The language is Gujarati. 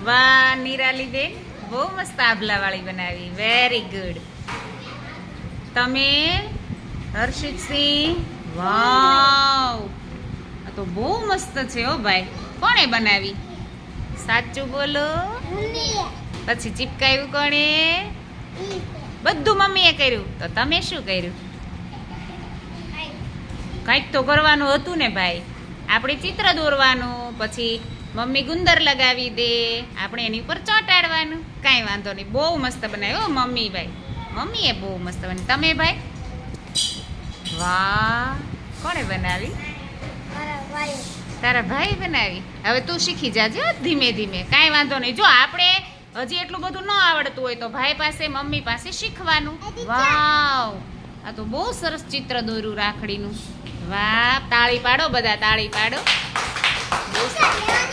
વાહ નિરાલી બેન, બહુ મસ્ત આભલા વાળી બનાવી. Very good. તમે હર્ષિતસિંહ, વાવ, આ તો બહુ મસ્ત છે હો ભાઈ. કોણે બનાવી? સાચું બોલો. પછી ચીપકાયું કોણે? બધું મમ્મીએ કર્યું. તો તમે શું કર્યું? કંઈક તો કરવાનું હતું ને ભાઈ. આપણે ચિત્ર દોરવાનું, પછી મમ્મી ગુંદર લગાવી દે, આપણે એની ઉપર ચોંટાડવાનું. કાંઈ વાંધો નહીં, બહુ મસ્ત બનાવ્યો મમ્મી ભાઈ. મમ્મીએ બહુ મસ્ત બનાવી. તમે ભાઈ? વાહ, કોણે બનાવી? તારા ભાઈ બનાવી. હવે તું શીખી જાજે ધીમે ધીમે. કાંઈ વાંધો નહીં. જો આપણે હજી એટલું બધું ન આવડતું હોય તો ભાઈ પાસે, મમ્મી પાસે શીખવાનું. વાવ, આ તો બહુ સરસ ચિત્ર દોર્યું રાખડીનું. વાહ, તાળી પાડો બધા, તાળી પાડો. બહુ સરસ.